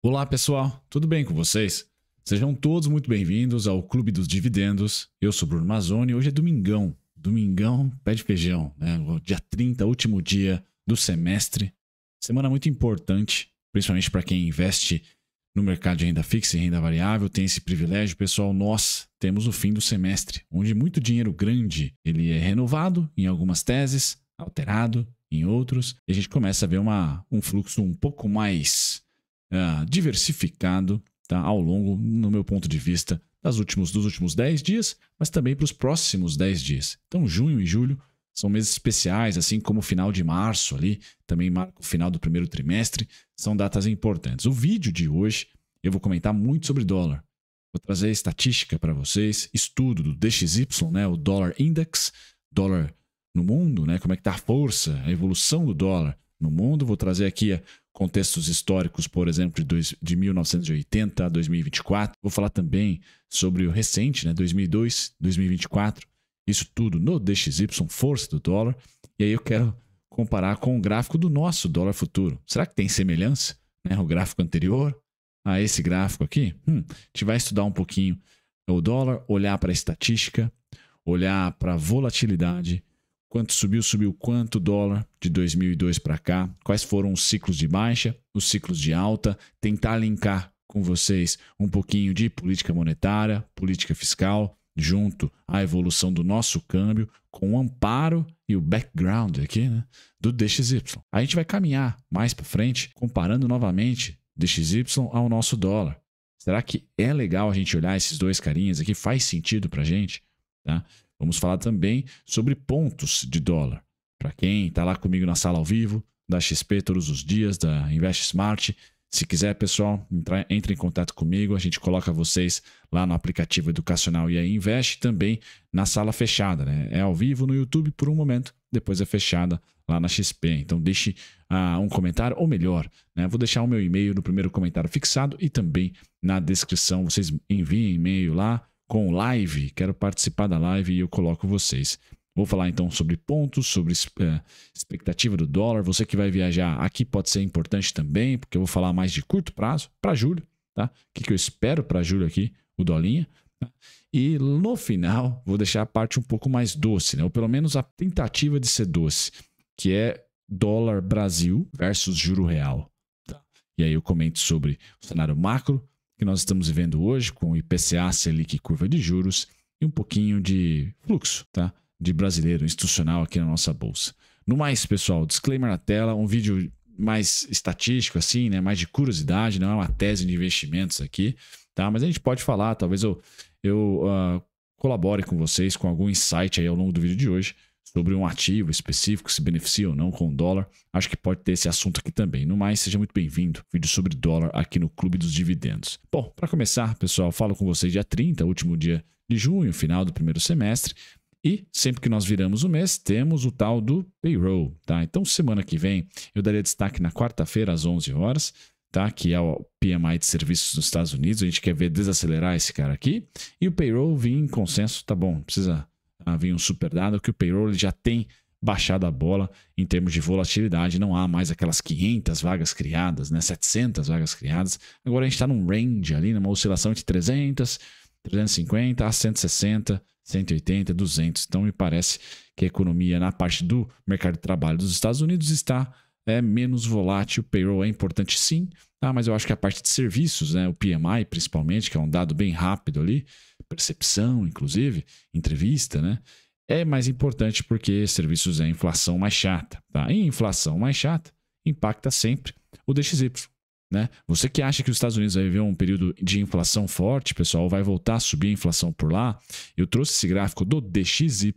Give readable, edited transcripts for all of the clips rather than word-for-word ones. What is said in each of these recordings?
Olá pessoal, tudo bem com vocês? Sejam todos muito bem-vindos ao Clube dos Dividendos. Eu sou Bruno Mazzoni e hoje é domingão. Domingão, pé de feijão, né? O dia 30, último dia do semestre. Semana muito importante, principalmente para quem investe no mercado de renda fixa e renda variável. Tem esse privilégio, pessoal. Nós temos o fim do semestre, onde muito dinheiro grande ele é renovado em algumas teses, alterado em outros, e a gente começa a ver um fluxo um pouco mais diversificado, tá, ao longo, no meu ponto de vista, dos últimos 10 dias, mas também para os próximos 10 dias. Então, junho e julho são meses especiais, assim como o final de março ali, também marca o final do primeiro trimestre, são datas importantes. O vídeo de hoje eu vou comentar muito sobre dólar. Vou trazer estatística para vocês, estudo do DXY, né, o Dollar Index, dólar no mundo, né, como é que está a força, a evolução do dólar no mundo. Vou trazer aqui contextos históricos, por exemplo, de 1980 a 2024. Vou falar também sobre o recente, né, 2002, 2024. Isso tudo no DXY, força do dólar. E aí eu quero comparar com o gráfico do nosso dólar futuro. Será que tem semelhança, né, o gráfico anterior a esse gráfico aqui? A gente vai estudar um pouquinho o dólar, olhar para a estatística, olhar para a volatilidade. Quanto subiu quanto o dólar de 2002 para cá, quais foram os ciclos de baixa, os ciclos de alta, tentar linkar com vocês um pouquinho de política monetária, política fiscal, junto à evolução do nosso câmbio, com o amparo e o background aqui, né, do DXY. A gente vai caminhar mais para frente, comparando novamente DXY ao nosso dólar. Será que é legal a gente olhar esses dois carinhas aqui? Faz sentido para a gente? Tá? Vamos falar também sobre pontos de dólar. Para quem está lá comigo na sala ao vivo, da XP todos os dias, da Invest Smart. Se quiser, pessoal, entre em contato comigo. A gente coloca vocês lá no aplicativo educacional e aí investe também na sala fechada, né? É ao vivo no YouTube por um momento, depois é fechada lá na XP. Então deixe um comentário, ou melhor, né? Vou deixar o meu e-mail no primeiro comentário fixado e também na descrição. Vocês enviem e-mail lá com live, quero participar da live e eu coloco vocês. Vou falar então sobre pontos, sobre expectativa do dólar. Você que vai viajar aqui pode ser importante também, porque eu vou falar mais de curto prazo, para julho, tá? O que eu espero para julho aqui, o dolinha. Tá? E no final, vou deixar a parte um pouco mais doce, né? Ou pelo menos a tentativa de ser doce, que é dólar Brasil versus juro real. Tá? E aí eu comento sobre o cenário macro, que nós estamos vivendo hoje, com o IPCA, Selic e curva de juros, e um pouquinho de fluxo, tá, de brasileiro institucional aqui na nossa bolsa. No mais, pessoal, disclaimer na tela, um vídeo mais estatístico, assim, né, mais de curiosidade, não é uma tese de investimentos aqui, tá? Mas a gente pode falar, talvez eu colabore com vocês com algum insight aí ao longo do vídeo de hoje, sobre um ativo específico, se beneficia ou não com o dólar. Acho que pode ter esse assunto aqui também. No mais, seja muito bem-vindo. Vídeo sobre dólar aqui no Clube dos Dividendos. Bom, para começar, pessoal, falo com vocês dia 30, último dia de junho, final do primeiro semestre. E sempre que nós viramos o mês, temos o tal do payroll, tá? Então, semana que vem, eu daria destaque na quarta-feira, às 11 horas, tá? Que é o PMI de serviços dos Estados Unidos. A gente quer ver desacelerar esse cara aqui. E o payroll vir em consenso, tá bom, não precisa havia um super dado que o payroll já tem baixado a bola em termos de volatilidade, não há mais aquelas 500 vagas criadas, né, 700 vagas criadas, agora a gente está num range ali, numa oscilação de 300, 350 a 160, 180, 200, então me parece que a economia na parte do mercado de trabalho dos Estados Unidos está menos volátil. O payroll é importante sim, tá? Mas eu acho que a parte de serviços, né, o PMI principalmente, que é um dado bem rápido ali, percepção, inclusive, entrevista, né? É mais importante porque serviços é inflação mais chata, tá? E inflação mais chata impacta sempre o DXY, né? Você que acha que os Estados Unidos vai viver um período de inflação forte, pessoal, vai voltar a subir a inflação por lá, eu trouxe esse gráfico do DXY,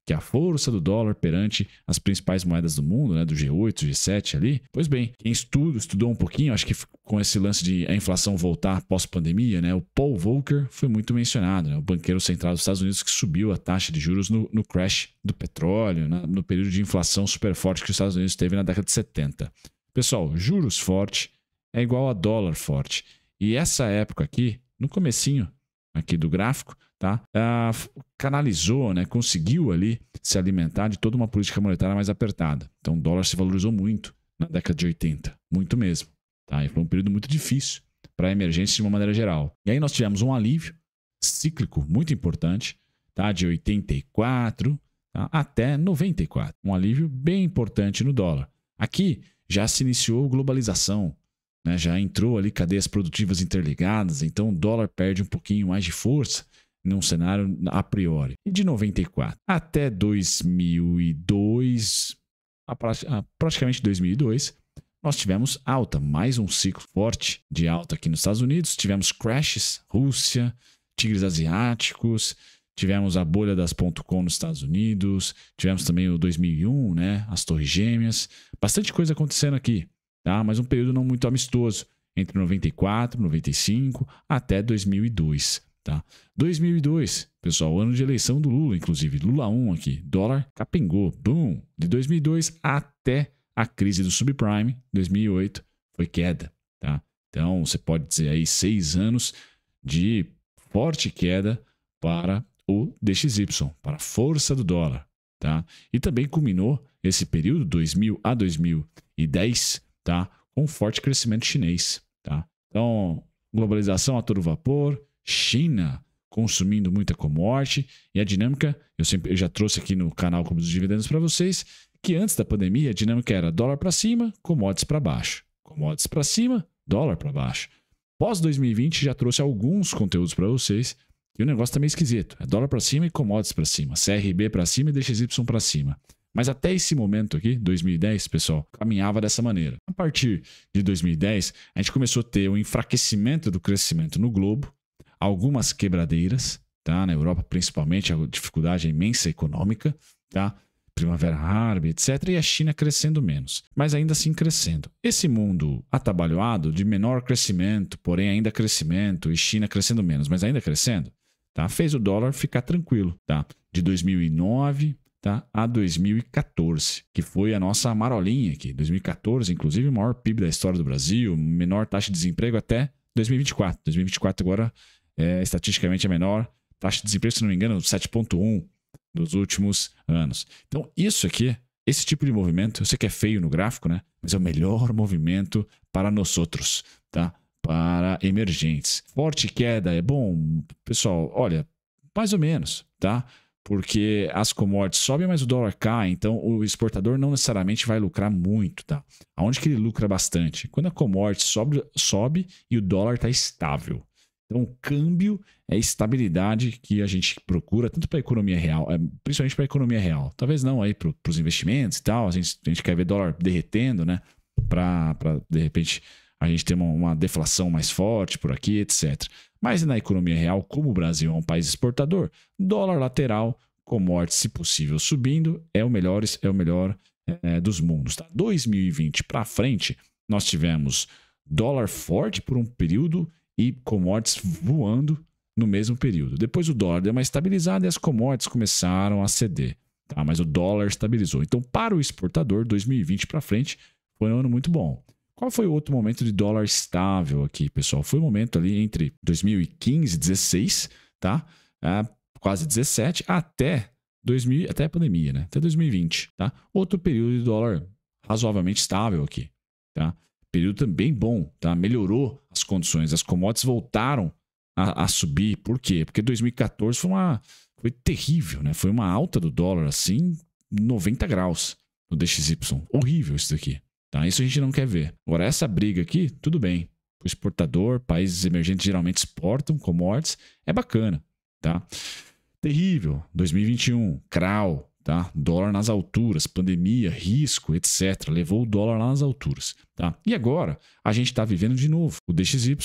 que é a força do dólar perante as principais moedas do mundo, né, do G8, G7 ali. Pois bem, quem estudou um pouquinho, acho que com esse lance de a inflação voltar pós-pandemia, né, o Paul Volcker foi muito mencionado, né, o banqueiro central dos Estados Unidos que subiu a taxa de juros no crash do petróleo, né, no período de inflação super forte que os Estados Unidos teve na década de 70. Pessoal, juros forte é igual a dólar forte. E essa época aqui, no comecinho aqui do gráfico, tá? Canalizou, né? Conseguiu ali se alimentar de toda uma política monetária mais apertada. Então o dólar se valorizou muito na década de 80, muito mesmo. tá? E foi um período muito difícil para emergentes de uma maneira geral. E aí nós tivemos um alívio cíclico muito importante, tá? De 84, tá? Até 94. Um alívio bem importante no dólar. Aqui já se iniciou globalização, né? Já entrou ali cadeias produtivas interligadas, então o dólar perde um pouquinho mais de força num cenário a priori. E de 94 até 2002, praticamente 2002, nós tivemos alta, mais um ciclo forte de alta aqui nos Estados Unidos. Tivemos crashes, Rússia, tigres asiáticos, tivemos a bolha das .com nos Estados Unidos, tivemos também o 2001, né, as Torres Gêmeas, bastante coisa acontecendo aqui, tá? Mas um período não muito amistoso, entre 94, 95 até 2002, tá? 2002, pessoal, ano de eleição do Lula, inclusive, Lula 1 aqui, dólar capengou, boom, de 2002 até a crise do subprime, 2008, foi queda, tá? Então, você pode dizer aí 6 anos de forte queda para o DXY, para a força do dólar, tá? E também culminou esse período, 2000 a 2010, tá? Com forte crescimento chinês, tá? Então, globalização a todo vapor, China consumindo muita commodity, e a dinâmica, eu já trouxe aqui no canal Clube dos Dividendos para vocês, que antes da pandemia a dinâmica era dólar para cima, commodities para baixo. Commodities para cima, dólar para baixo. Pós 2020 já trouxe alguns conteúdos para vocês e o negócio tá meio esquisito. É dólar para cima e commodities para cima. CRB para cima e DXY para cima. Mas até esse momento aqui, 2010, pessoal, caminhava dessa maneira. A partir de 2010, a gente começou a ter um enfraquecimento do crescimento no globo, algumas quebradeiras, tá? Na Europa principalmente, a dificuldade imensa econômica, tá? Primavera Árabe, etc. E a China crescendo menos, mas ainda assim crescendo. Esse mundo atabalhoado de menor crescimento, porém ainda crescimento, e China crescendo menos, mas ainda crescendo, tá? Fez o dólar ficar tranquilo, tá? De 2009, tá? A 2014, que foi a nossa marolinha aqui. 2014, inclusive, o maior PIB da história do Brasil, menor taxa de desemprego até 2024. 2024 agora é estatisticamente a menor taxa de desemprego, se não me engano, 7,1 dos últimos anos. Então, isso aqui, esse tipo de movimento, eu sei que é feio no gráfico, né? Mas é o melhor movimento para nós outros, tá? Para emergentes. Forte queda é bom, pessoal, olha, mais ou menos, tá? Porque as commodities sobem, mas o dólar cai, então o exportador não necessariamente vai lucrar muito, tá? Aonde que ele lucra bastante? Quando a commodity sobe e o dólar está estável. Então, o câmbio é a estabilidade que a gente procura, tanto para a economia real, principalmente para a economia real. Talvez não aí para os investimentos e tal. A gente quer ver dólar derretendo, né? Para, de repente, a gente ter uma deflação mais forte por aqui, etc. Mas na economia real, como o Brasil é um país exportador, dólar lateral, commodities, se possível, subindo, é o melhor dos mundos. Tá? 2020 para frente, nós tivemos dólar forte por um período e commodities voando no mesmo período. Depois o dólar deu uma estabilizada e as commodities começaram a ceder. Tá? Mas o dólar estabilizou. Então, para o exportador, 2020 para frente, foi um ano muito bom. Qual foi o outro momento de dólar estável aqui, pessoal? Foi o momento ali entre 2015 e 16, tá? Quase 17, até a pandemia, né? Até 2020, tá? Outro período de dólar razoavelmente estável aqui, tá? Período também bom, tá? Melhorou as condições, as commodities voltaram a subir. Por quê? Porque 2014 foi terrível, né? Foi uma alta do dólar assim, 90 graus no DXY. Horrível isso daqui, tá? Isso a gente não quer ver. Agora, essa briga aqui, tudo bem. O exportador, países emergentes geralmente exportam commodities, é bacana, tá? Terrível, 2021, CRAU, tá? Dólar nas alturas, pandemia, risco, etc. Levou o dólar lá nas alturas, tá? E agora a gente está vivendo de novo o DXY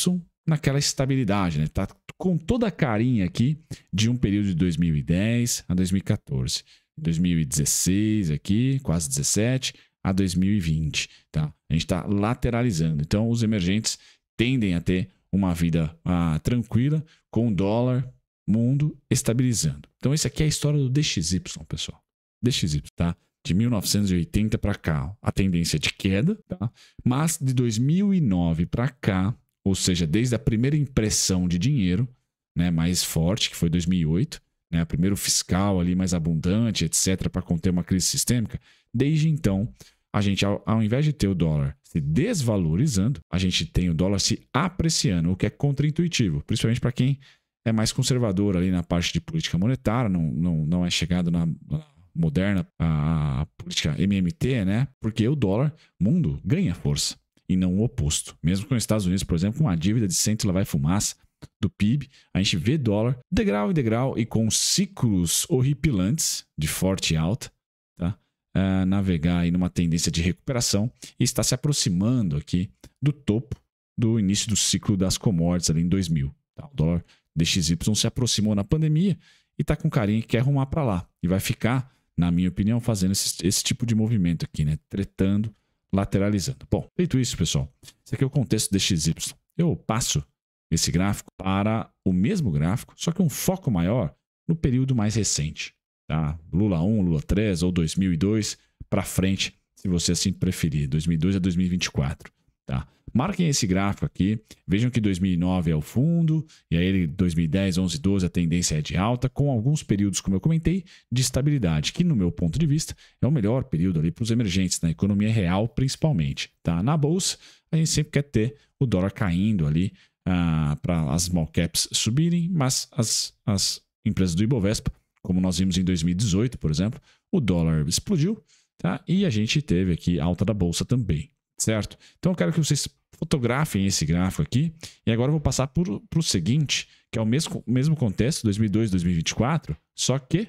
naquela estabilidade, né? Tá com toda a carinha aqui de um período de 2010 a 2014, 2016 aqui, quase 17 a 2020, tá? A gente está lateralizando. Então os emergentes tendem a ter uma vida tranquila com o dólar mundo estabilizando. Então esse aqui é a história do DXY, pessoal. DXY, tá? De 1980 para cá, a tendência é de queda, tá? Mas de 2009 para cá, ou seja, desde a primeira impressão de dinheiro, né, mais forte, que foi 2008, né, o primeiro fiscal ali mais abundante, etc, para conter uma crise sistêmica, desde então, a gente, ao invés de ter o dólar se desvalorizando, a gente tem o dólar se apreciando, o que é contraintuitivo, principalmente para quem é mais conservador ali na parte de política monetária, não é chegado na moderna a política MMT, né? Porque o dólar mundo ganha força e não o oposto. Mesmo com os Estados Unidos, por exemplo, com uma dívida de 100 lá vai fumaça do PIB, a gente vê dólar degrau em degrau e com ciclos horripilantes de forte e alta, tá? Navegar aí numa tendência de recuperação e está se aproximando aqui do topo do início do ciclo das commodities ali em 2000. Tá? O dólar DXY se aproximou na pandemia e está com carinha que quer arrumar para lá. E vai ficar, na minha opinião, fazendo esse tipo de movimento aqui, né? Tretando, lateralizando. Bom, feito isso, pessoal, esse aqui é o contexto DXY. Eu passo esse gráfico para o mesmo gráfico, só que um foco maior no período mais recente. Tá? Lula 1, Lula 3 ou 2002 para frente, se você assim preferir, 2002 a 2024. Tá? Marquem esse gráfico aqui, vejam que 2009 é o fundo, e aí 2010, 11, 12 a tendência é de alta, com alguns períodos, como eu comentei, de estabilidade, que no meu ponto de vista é o melhor período ali para os emergentes, na economia real principalmente. Tá? Na bolsa, a gente sempre quer ter o dólar caindo ali para as small caps subirem, mas as empresas do Ibovespa, como nós vimos em 2018, por exemplo, o dólar explodiu, tá? E a gente teve aqui alta da bolsa também, certo? Então eu quero que vocês fotografem esse gráfico aqui e agora eu vou passar para o seguinte, que é o mesmo contexto, 2002, 2024, só que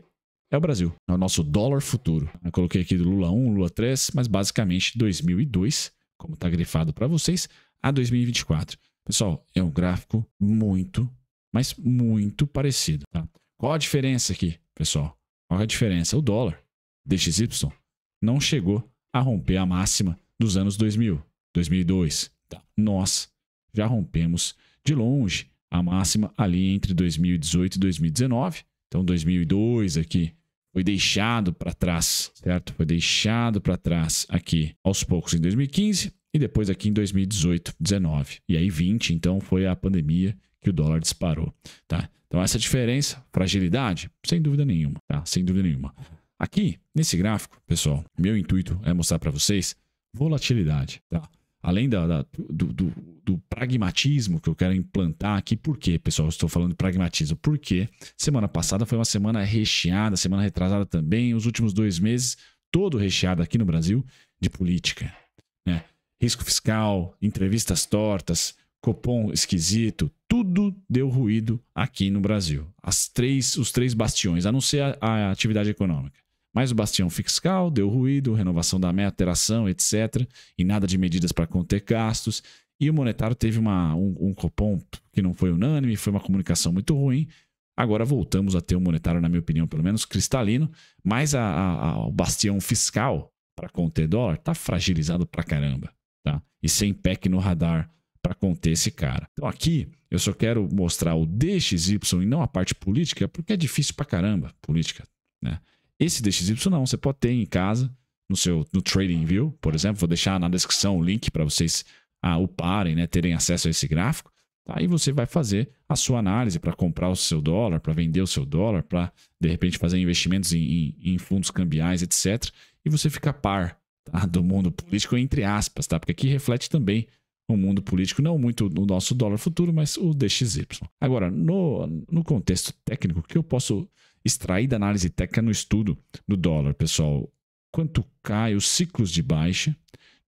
é o Brasil, é o nosso dólar futuro. Eu coloquei aqui do Lula 1, Lula 3, mas basicamente 2002, como está grifado para vocês, a 2024. Pessoal, é um gráfico muito, mas muito parecido, tá? Qual a diferença aqui, pessoal? Qual é a diferença? O dólar DXY não chegou a romper a máxima dos anos 2000, 2002. Tá? Nós já rompemos de longe a máxima ali entre 2018 e 2019. Então, 2002 aqui foi deixado para trás, certo? Foi deixado para trás aqui aos poucos em 2015 e depois aqui em 2018, 19. E aí 20, então, foi a pandemia que o dólar disparou, tá? Então, essa diferença, fragilidade, sem dúvida nenhuma, tá? Sem dúvida nenhuma. Aqui, nesse gráfico, pessoal, meu intuito é mostrar para vocês volatilidade, tá? Além do pragmatismo que eu quero implantar aqui. Por quê, pessoal? Eu estou falando de pragmatismo. Porque semana passada foi uma semana recheada, semana retrasada também, os últimos 2 meses, todo recheado aqui no Brasil de política, né? Risco fiscal, entrevistas tortas, Copom esquisito, tudo deu ruído aqui no Brasil. Os três bastiões, a não ser a atividade econômica. Mas o bastião fiscal deu ruído, renovação da meta, alteração, etc. E nada de medidas para conter gastos. E o monetário teve um Copom que não foi unânime, foi uma comunicação muito ruim. Agora voltamos a ter um monetário, na minha opinião, pelo menos cristalino. Mas o bastião fiscal para conter dólar está fragilizado pra caramba. Tá? E sem PEC no radar para conter esse cara. Então aqui eu só quero mostrar o DXY e não a parte política, porque é difícil pra caramba política, né? Esse DXY não, você pode ter em casa, no TradingView, por exemplo. Vou deixar na descrição o link para vocês uparem, né, terem acesso a esse gráfico. Aí você vai fazer a sua análise para comprar o seu dólar, para vender o seu dólar, para de repente fazer investimentos em fundos cambiais, etc. E você fica a par, tá, do mundo político, entre aspas, tá? Porque aqui reflete também o mundo político, não muito no nosso dólar futuro, mas o DXY. Agora, no contexto técnico, o que eu posso extrair da análise técnica no estudo do dólar, pessoal? Quanto cai os ciclos de baixa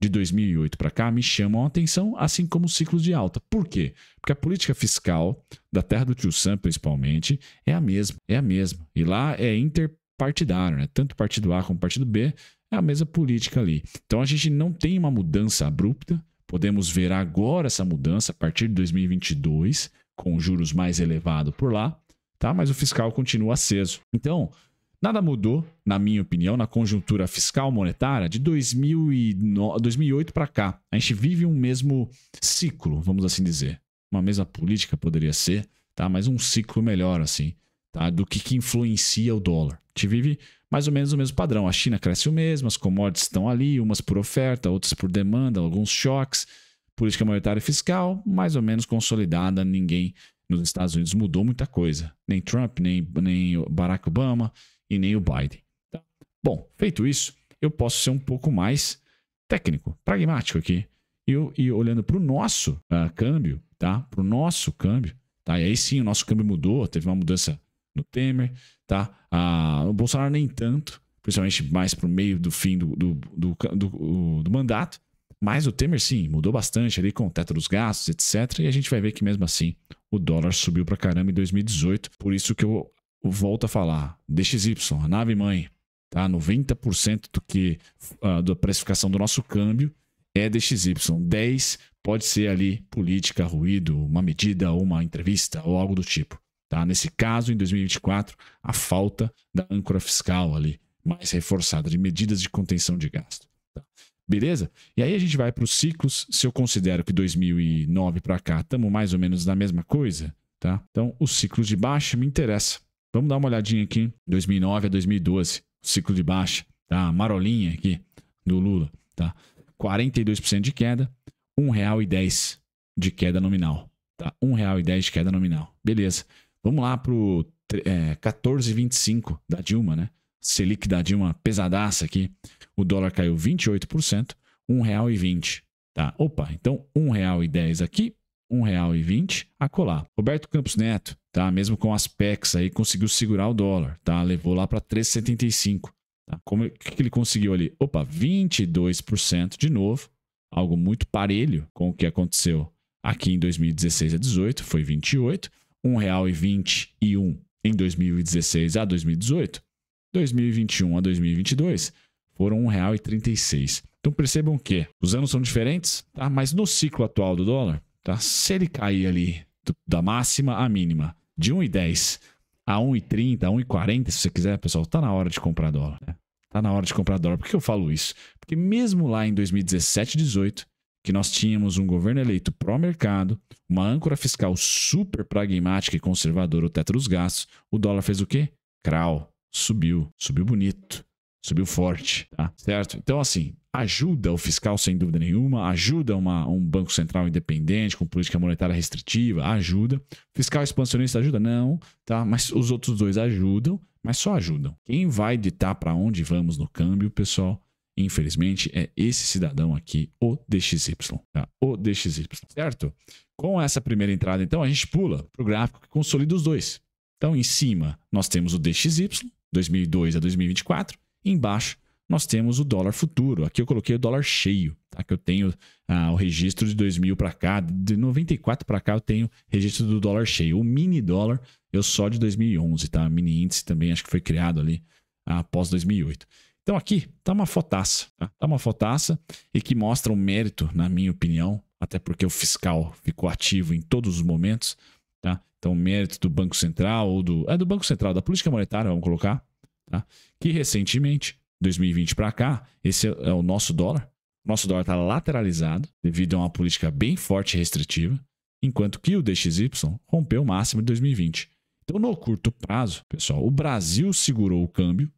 de 2008 para cá me chamam a atenção, assim como os ciclos de alta. Por quê? Porque a política fiscal da terra do Tio Sam, principalmente, é a mesma. E lá é interpartidário, né? Tanto partido A como partido B é a mesma política ali. Então a gente não tem uma mudança abrupta. Podemos ver agora essa mudança a partir de 2022, com juros mais elevados por lá, tá? Mas o fiscal continua aceso. Então, nada mudou, na minha opinião, na conjuntura fiscal monetária de 2008 para cá. A gente vive um mesmo ciclo, vamos assim dizer. Uma mesma política poderia ser, tá? Mas um ciclo melhor, assim, tá? Do que influencia o dólar. A gente vive mais ou menos o mesmo padrão. A China cresce o mesmo, as commodities estão ali, umas por oferta, outras por demanda, alguns choques. Política monetária e fiscal, mais ou menos consolidada. Ninguém nos Estados Unidos mudou muita coisa. Nem Trump, nem Barack Obama e nem o Biden. Tá? Bom, feito isso, eu posso ser um pouco mais técnico, pragmático aqui E olhando para o nosso câmbio, tá? Para o nosso câmbio, tá? E aí sim o nosso câmbio mudou, teve uma mudança no Temer, tá? O Bolsonaro nem tanto, principalmente mais para o meio do fim do mandato. Mas o Temer, sim, mudou bastante ali com o teto dos gastos, etc. E a gente vai ver que mesmo assim o dólar subiu pra caramba em 2018. Por isso que eu volto a falar. DXY, a nave mãe, tá? 90% da precificação do nosso câmbio é DXY. 10% pode ser ali política, ruído, uma medida ou uma entrevista ou algo do tipo. Tá? Nesse caso, em 2024, a falta da âncora fiscal ali, mais reforçada, de medidas de contenção de gasto. Tá? Beleza? E aí a gente vai para os ciclos. Se eu considero que 2009 para cá estamos mais ou menos na mesma coisa, tá? Então, os ciclos de baixa me interessam. Vamos dar uma olhadinha aqui. 2009 a 2012, ciclo de baixa, tá? A marolinha aqui do Lula, tá? 42% de queda, R$ 1,10 de queda nominal, tá? R$ 1,10 de queda nominal. Beleza. Vamos lá para o 14,25 da Dilma, né? Selic da Dilma pesadaça aqui. O dólar caiu 28%, R$ 1,20. Tá? Opa, então R$ 1,10 aqui, R$ 1,20 acolá. Roberto Campos Neto, tá? Mesmo com as PECs aí, conseguiu segurar o dólar, tá? Levou lá para 3,75. Tá? O que ele conseguiu ali? Opa, 22% de novo, algo muito parelho com o que aconteceu aqui em 2016 a 18, foi 28, R$ 1,21 em 2016 a 2018. 2021 a 2022 foram R$ 1,36. Então percebam que os anos são diferentes, tá? Mas no ciclo atual do dólar, tá? Se ele cair ali da máxima à mínima, de 1,10 a 1,30, a 1,40, se você quiser, pessoal, tá na hora de comprar dólar. Né? Tá na hora de comprar dólar. Por que eu falo isso? Porque mesmo lá em 2017 e 2018, que nós tínhamos um governo eleito pró-mercado, uma âncora fiscal super pragmática e conservadora, o teto dos gastos, o dólar fez o quê? Crau. Subiu bonito, subiu forte, tá? Certo? Então, assim, ajuda o fiscal sem dúvida nenhuma, ajuda um banco central independente com política monetária restritiva, ajuda. Fiscal expansionista ajuda? Não, tá? Mas os outros dois ajudam, mas só ajudam. Quem vai ditar para onde vamos no câmbio, pessoal, infelizmente, é esse cidadão aqui, o DXY, tá? O DXY, certo? Com essa primeira entrada, então, a gente pula para o gráfico que consolida os dois. Então, em cima, nós temos o DXY, 2002 a 2024. Embaixo, nós temos o dólar futuro. Aqui eu coloquei o dólar cheio, tá? Que eu tenho o registro de 2000 para cá. De 94 para cá eu tenho registro do dólar cheio. O mini dólar, eu só de 2011, tá? Mini índice também, acho que foi criado ali após 2008. Então aqui tá uma fotaça, tá? Tá uma fotaça e que mostra um mérito, na minha opinião, até porque o fiscal ficou ativo em todos os momentos, tá? Então, mérito do Banco Central, ou do Banco Central, da política monetária, vamos colocar, tá? Que recentemente, 2020 para cá, esse é o nosso dólar. O nosso dólar está lateralizado devido a uma política bem forte e restritiva, enquanto que o DXY rompeu o máximo de 2020. Então, no curto prazo, pessoal, o Brasil segurou o câmbio,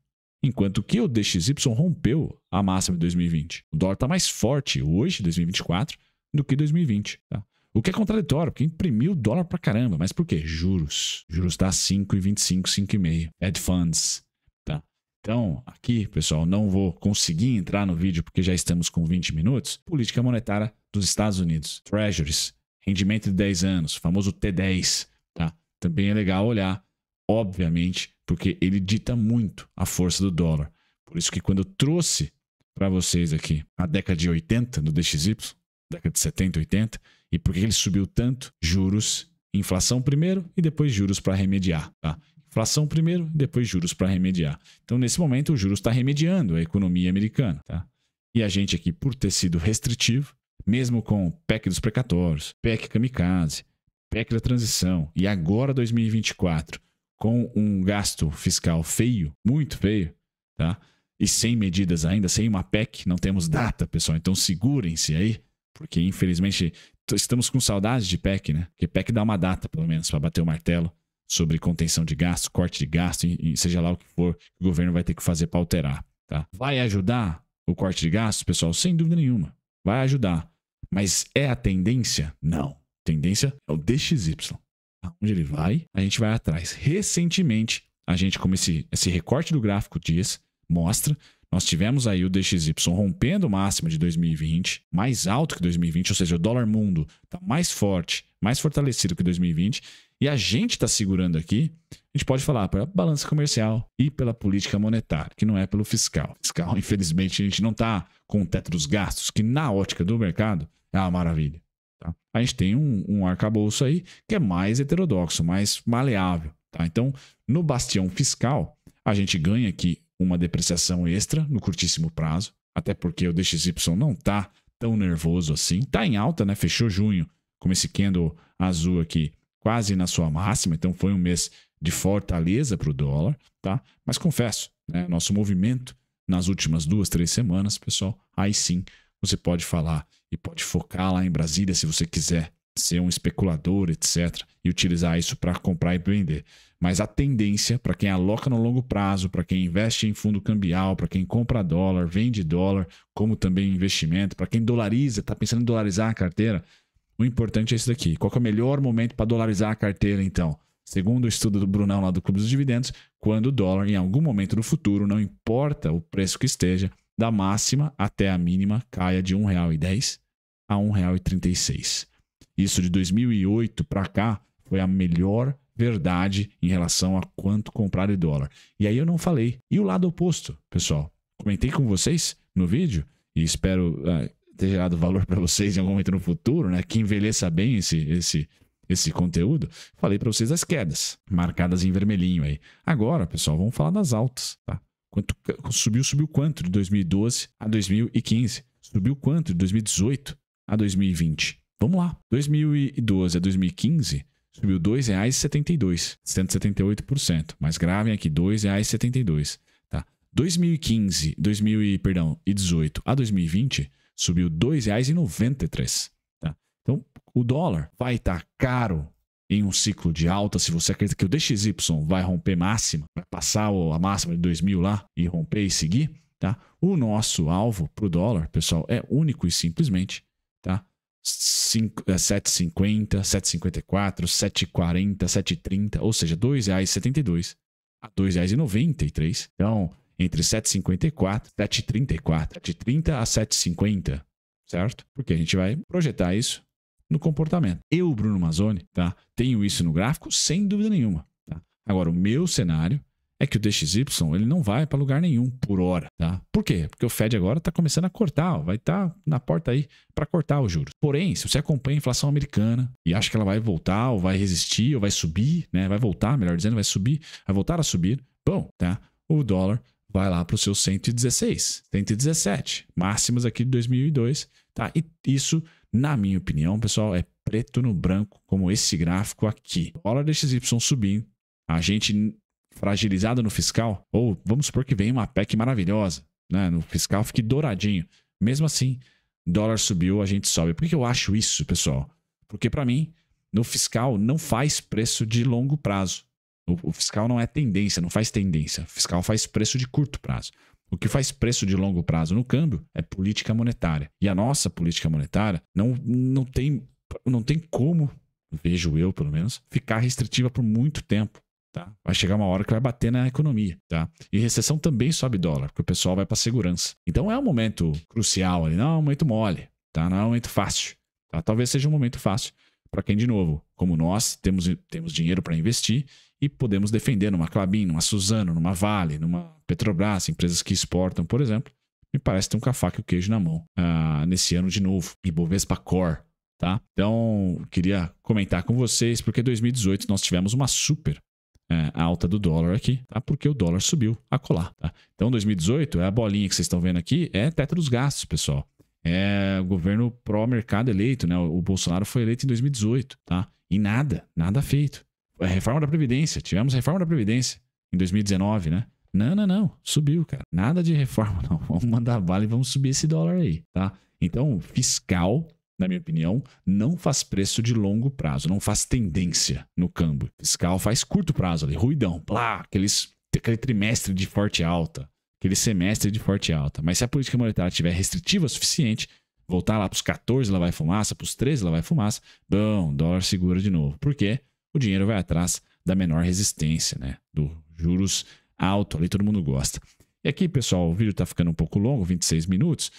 enquanto que o DXY rompeu a máxima de 2020. O dólar está mais forte hoje, 2024, do que 2020, tá? O que é contraditório, porque imprimiu dólar pra caramba. Mas por quê? Juros. Juros tá 5,25, 5,5. Fed Funds. Tá? Então, aqui, pessoal, não vou conseguir entrar no vídeo porque já estamos com 20 minutos. Política monetária dos Estados Unidos. Treasuries. Rendimento de 10 anos. Famoso T10. Tá? Também é legal olhar, obviamente, porque ele dita muito a força do dólar. Por isso que quando eu trouxe para vocês aqui a década de 80 do DXY, década de 70, 80, e por que ele subiu tanto? Juros, inflação primeiro e depois juros para remediar. Tá? Inflação primeiro e depois juros para remediar. Então, nesse momento, o juros está remediando a economia americana. Tá? E a gente aqui, por ter sido restritivo, mesmo com PEC dos precatórios, PEC kamikaze, PEC da transição e agora 2024, com um gasto fiscal feio, muito feio, tá? E sem medidas ainda, sem uma PEC, não temos data, pessoal. Então, segurem-se aí, porque infelizmente estamos com saudades de PEC, né? Porque PEC dá uma data, pelo menos, para bater o martelo sobre contenção de gastos, corte de gasto, e seja lá o que for que o governo vai ter que fazer para alterar, tá? Vai ajudar o corte de gastos, pessoal? Sem dúvida nenhuma. Vai ajudar. Mas é a tendência? Não. A tendência é o DXY. Onde ele vai, a gente vai atrás. Recentemente, a gente, como esse recorte do gráfico dias, mostra, Nós tivemos aí o DXY rompendo o máximo de 2020, mais alto que 2020, ou seja, o dólar mundo está mais forte, mais fortalecido que 2020, e a gente está segurando aqui, a gente pode falar pela balança comercial e pela política monetária, que não é pelo fiscal. Fiscal, infelizmente, a gente não está com o teto dos gastos, que na ótica do mercado é uma maravilha. Tá? A gente tem um arcabouço aí que é mais heterodoxo, mais maleável. Tá? Então, no bastião fiscal, a gente ganha aqui uma depreciação extra no curtíssimo prazo, até porque o DXY não está tão nervoso assim. Está em alta, né? Fechou junho com esse candle azul aqui quase na sua máxima, então foi um mês de fortaleza para o dólar, tá? Mas confesso, né, nosso movimento nas últimas 2, 3 semanas, pessoal, aí sim você pode falar e pode focar lá em Brasília se você quiser ser um especulador, etc., e utilizar isso para comprar e vender. Mas a tendência para quem aloca no longo prazo, para quem investe em fundo cambial, para quem compra dólar, vende dólar, como também investimento, para quem dolariza, está pensando em dolarizar a carteira, o importante é isso daqui. Qual que é o melhor momento para dolarizar a carteira, então? Segundo o estudo do Brunão lá do Clube dos Dividendos, quando o dólar, em algum momento do futuro, não importa o preço que esteja, da máxima até a mínima, caia de R$ 1,10 a R$ 1,36. Isso de 2008 para cá foi a melhor verdade em relação a quanto comprar de dólar. E aí eu não falei. E o lado oposto, pessoal? Comentei com vocês no vídeo e espero ter gerado valor para vocês em algum momento no futuro, né? Que envelheça bem esse conteúdo. Falei para vocês das quedas, marcadas em vermelhinho aí. Agora, pessoal, vamos falar das altas, tá? Quanto subiu quanto de 2012 a 2015? Subiu quanto de 2018 a 2020? Vamos lá. 2012 a 2015 subiu R$ 2,72, 178%. Mas gravem aqui, R$ 2,72, tá? 2018 a 2020 subiu R$ 2,93, tá? Então, o dólar vai estar caro em um ciclo de alta, se você acredita que o DXY vai romper máxima, vai passar a máxima de 2.000 lá e romper e seguir, tá? O nosso alvo para o dólar, pessoal, é único e simplesmente, tá? 7,50, 7,54, 7,40, 7,30, ou seja, R$ 2,72 a R$ 2,93. Então, entre 7,54, 7,34, 7,30 a 7,50, certo? Porque a gente vai projetar isso no comportamento. Eu, Bruno Mazzoni, tá? Tenho isso no gráfico sem dúvida nenhuma. Tá? Agora, o meu cenário é que o DXY ele não vai para lugar nenhum por hora. Tá? Por quê? Porque o Fed agora está começando a cortar, vai estar na porta aí para cortar os juros. Porém, se você acompanha a inflação americana e acha que ela vai voltar, ou vai resistir, ou vai subir, né? Vai voltar, melhor dizendo, vai subir, vai voltar a subir, bom, tá? O dólar vai lá para os seus 116, 117, máximos aqui de 2002, tá? E isso, na minha opinião, pessoal, é preto no branco, como esse gráfico aqui. Dólar DXY subindo, a gente fragilizado no fiscal, ou vamos supor que vem uma PEC maravilhosa, né? No fiscal fique douradinho. Mesmo assim, dólar subiu, a gente sobe. Por que eu acho isso, pessoal? Porque para mim, no fiscal não faz preço de longo prazo. O fiscal não é tendência, não faz tendência. O fiscal faz preço de curto prazo. O que faz preço de longo prazo no câmbio é política monetária. E a nossa política monetária não tem como, vejo eu pelo menos, ficar restritiva por muito tempo. Tá? Vai chegar uma hora que vai bater na economia. Tá? E recessão também sobe dólar, porque o pessoal vai para segurança. Então é um momento crucial ali, não é um momento mole, tá? Não é um momento fácil. Tá? Talvez seja um momento fácil para quem, de novo, como nós, temos dinheiro para investir e podemos defender numa Klabin, numa Suzano, numa Vale, numa Petrobras, empresas que exportam, por exemplo. Me parece ter um com a faca e o queijo na mão nesse ano de novo. Ibovespa Core. Tá? Então, queria comentar com vocês, porque em 2018 nós tivemos uma super alta do dólar aqui, tá? Porque o dólar subiu a colar. Tá? Então, 2018, a bolinha que vocês estão vendo aqui é teto dos gastos, pessoal. É o governo pró-mercado eleito, né? O Bolsonaro foi eleito em 2018, tá? E nada feito. A reforma da Previdência, tivemos reforma da Previdência em 2019, né? Não, subiu, cara. Nada de reforma, não. Vamos mandar bala e vamos subir esse dólar aí, tá? Então, fiscal, na minha opinião, não faz preço de longo prazo, não faz tendência no câmbio. Fiscal faz curto prazo ali, ruidão, aquele trimestre de forte alta, aquele semestre de forte alta. Mas se a política monetária estiver restritiva o suficiente, voltar lá para os 14 lá vai fumaça, para os 13 lá vai fumaça, bom, dólar segura de novo. Por quê? O dinheiro vai atrás da menor resistência, né? Do juros alto, ali todo mundo gosta. E aqui, pessoal, o vídeo está ficando um pouco longo, 26 minutos.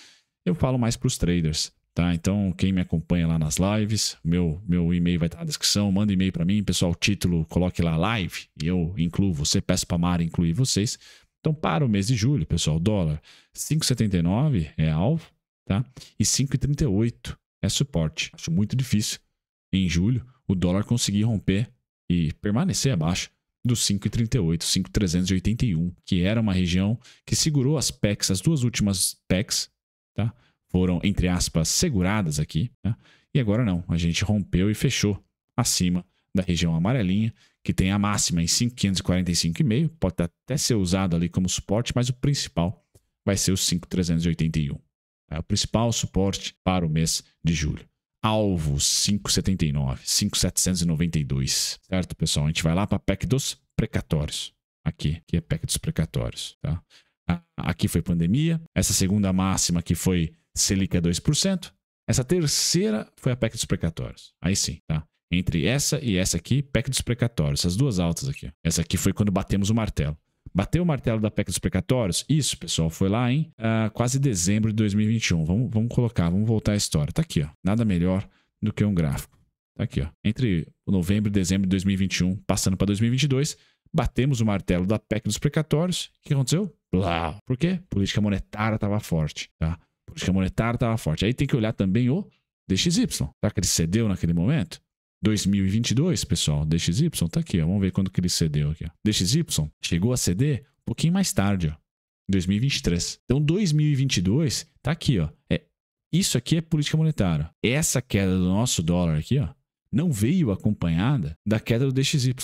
Eu falo mais para os traders, tá? Então, quem me acompanha lá nas lives, meu e-mail vai estar na descrição, manda e-mail para mim, pessoal, título, coloque lá live, e eu incluo você, peço para a Mari incluir vocês. Então, para o mês de julho, pessoal, dólar 5,79 é alvo, tá? E 5,38 é suporte. Acho muito difícil em julho o dólar conseguir romper e permanecer abaixo dos 5,38, 5,381, que era uma região que segurou as PECs, as duas últimas PECs, tá? Foram, entre aspas, seguradas aqui, tá? E agora não, a gente rompeu e fechou acima da região amarelinha, que tem a máxima em 5,545,5, pode até ser usado ali como suporte, mas o principal vai ser o 5,381. É o principal suporte para o mês de julho. Alvo 5,79, 5,792, certo, pessoal? A gente vai lá para a PEC dos precatórios. Aqui é a PEC dos precatórios, tá? Aqui foi pandemia. Essa segunda máxima aqui foi Selic a 2%. Essa terceira foi a PEC dos precatórios. Aí sim, tá? Entre essa e essa aqui, PEC dos precatórios. Essas duas altas aqui. Essa aqui foi quando batemos o martelo. Bateu o martelo da PEC dos precatórios? Isso, pessoal, foi lá em quase dezembro de 2021. Vamos voltar à história. Tá aqui, ó. Nada melhor do que um gráfico. Tá aqui, ó. Entre novembro e dezembro de 2021, passando para 2022, batemos o martelo da PEC dos precatórios. O que aconteceu? Blá. Por quê? Política monetária estava forte, tá? Política monetária estava forte. Aí tem que olhar também o DXY. Será que ele cedeu naquele momento? 2022, pessoal, DXY tá aqui, ó. Vamos ver quando que ele cedeu aqui, ó. DXY chegou a ceder um pouquinho mais tarde, ó, em 2023. Então, 2022 tá aqui, ó. Isso aqui é política monetária. Essa queda do nosso dólar aqui, ó, não veio acompanhada da queda do DXY,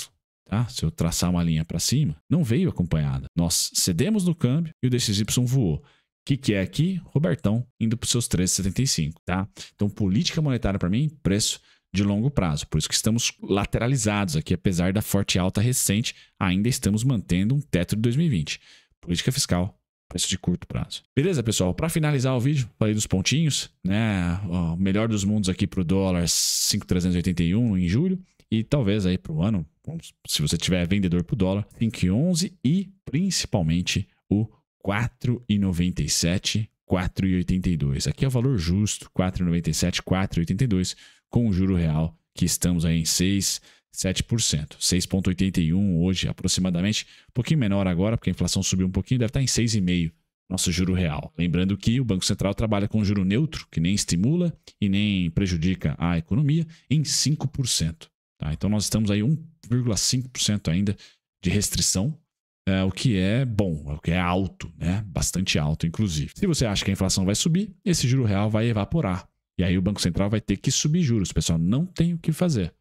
tá? Se eu traçar uma linha para cima, não veio acompanhada. Nós cedemos no câmbio e o DXY voou. O que é aqui? Robertão indo para os seus 13,75, tá? Então, política monetária para mim, preço de longo prazo. Por isso que estamos lateralizados aqui, apesar da forte alta recente, ainda estamos mantendo um teto de 2020. Política fiscal, preço de curto prazo. Beleza, pessoal? Para finalizar o vídeo, falei dos pontinhos, né? O melhor dos mundos aqui para o dólar 5,381 em julho e talvez aí para o ano, se você tiver vendedor para o dólar, 5,11 e principalmente o 4,97, 4,82. Aqui é o valor justo, 4,97, 4,82, com o juro real que estamos aí em 6,7%. 6,81 hoje aproximadamente, um pouquinho menor agora, porque a inflação subiu um pouquinho, deve estar em 6,5% nosso juro real. Lembrando que o Banco Central trabalha com juro neutro, que nem estimula e nem prejudica a economia, em 5%. Tá? Então nós estamos aí 1,5% ainda de restrição, o que é bom, o que é alto, né? Bastante alto, inclusive. Se você acha que a inflação vai subir, esse juro real vai evaporar. E aí o Banco Central vai ter que subir juros. Pessoal, não tem o que fazer.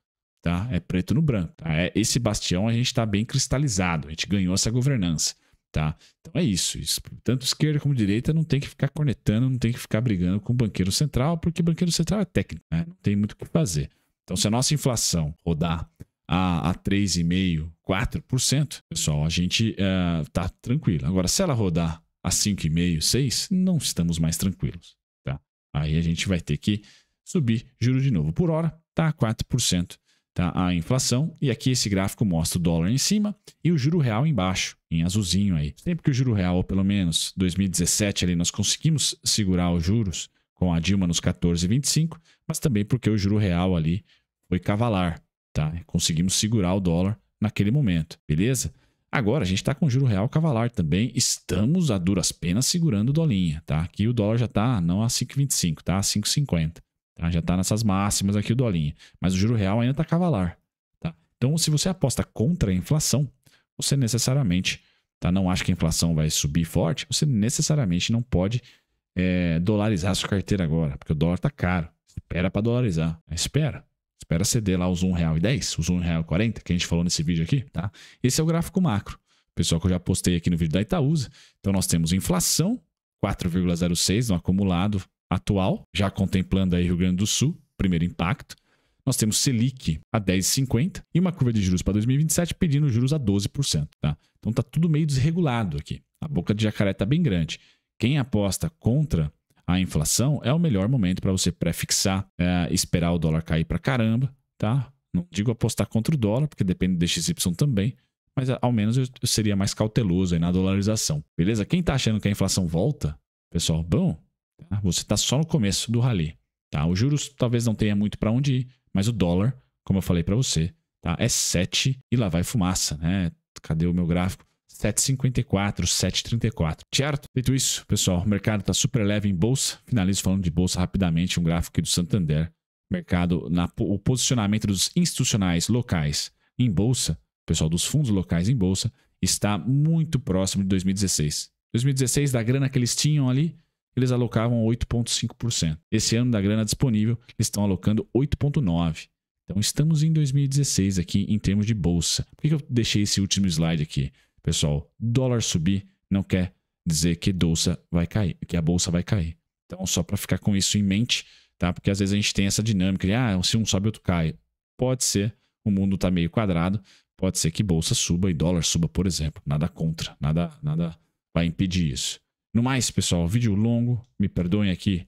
Tá? É preto no branco. Tá? Esse bastião a gente está bem cristalizado. A gente ganhou essa governança. Tá? Então é isso. Tanto esquerda como direita não tem que ficar cornetando, não tem que ficar brigando com o banqueiro central, porque o banqueiro central é técnico. Né? Não tem muito o que fazer. Então se a nossa inflação rodar a 3,5%, 4%, pessoal, a gente tá tranquilo. Agora, se ela rodar a 5,5%, 6%, não estamos mais tranquilos. Tá? Aí a gente vai ter que subir juros de novo. Por hora, tá a 4%, tá? A inflação. E aqui esse gráfico mostra o dólar em cima e o juro real embaixo, em azulzinho aí. Sempre que o juro real, ou pelo menos 2017 ali, nós conseguimos segurar os juros com a Dilma nos 14,25, mas também porque o juro real ali foi cavalar. Tá? Conseguimos segurar o dólar naquele momento, beleza? Agora a gente está com juro real cavalar também, estamos a duras penas segurando o dolinha, tá? Aqui o dólar já está não a 5,25, tá? A 5,50, tá? Já está nessas máximas aqui o dolinha, mas o juro real ainda está cavalar, tá? Então se você aposta contra a inflação, você necessariamente, tá? Não acha que a inflação vai subir forte, você necessariamente não pode dolarizar a sua carteira agora, porque o dólar está caro, espera para dolarizar, Espera ceder lá os R$1,10, os R$1,40 que a gente falou nesse vídeo aqui, tá? Esse é o gráfico macro, pessoal, que eu já postei aqui no vídeo da Itaúsa. Então nós temos inflação 4,06 no acumulado atual, já contemplando aí Rio Grande do Sul, primeiro impacto. Nós temos Selic a 10,50 e uma curva de juros para 2027 pedindo juros a 12%, tá? Então tá tudo meio desregulado aqui. A boca de jacaré tá bem grande. Quem aposta contra a inflação é o melhor momento para você pré-fixar, esperar o dólar cair para caramba, tá? Não digo apostar contra o dólar, porque depende do DXY também, mas ao menos eu seria mais cauteloso aí na dolarização. Beleza? Quem tá achando que a inflação volta, pessoal, bom, tá? Você tá só no começo do rally. Tá? Os juros talvez não tenha muito para onde ir, mas o dólar, como eu falei para você, tá? É 7 e lá vai fumaça, né? Cadê o meu gráfico? 7,54, 7,34, certo? Feito isso, pessoal, o mercado está super leve em bolsa. Finalizo falando de bolsa rapidamente, um gráfico aqui do Santander. Mercado, o posicionamento dos institucionais locais em bolsa, pessoal, dos fundos locais em bolsa, está muito próximo de 2016. 2016, da grana que eles tinham ali, eles alocavam 8,5%. Esse ano, da grana disponível, eles estão alocando 8,9%. Então, estamos em 2016 aqui em termos de bolsa. Por que eu deixei esse último slide aqui? Pessoal, dólar subir não quer dizer que a bolsa vai cair. Então, só para ficar com isso em mente, tá? Porque às vezes a gente tem essa dinâmica de, se um sobe, outro cai. Pode ser, o mundo está meio quadrado, pode ser que bolsa suba e dólar suba, por exemplo. Nada contra, nada vai impedir isso. No mais, pessoal, vídeo longo, me perdoem aqui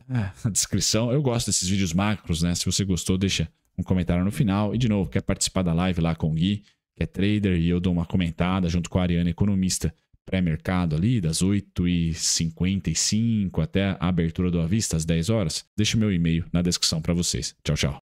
a descrição. Eu gosto desses vídeos macros, né? Se você gostou, deixa um comentário no final. E de novo, quer participar da live lá com o Gui, que é trader, e eu dou uma comentada junto com a Ariana, economista pré-mercado ali, das 8h55 até a abertura do à vista, às 10 horas. Deixa o meu e-mail na descrição para vocês. Tchau, tchau.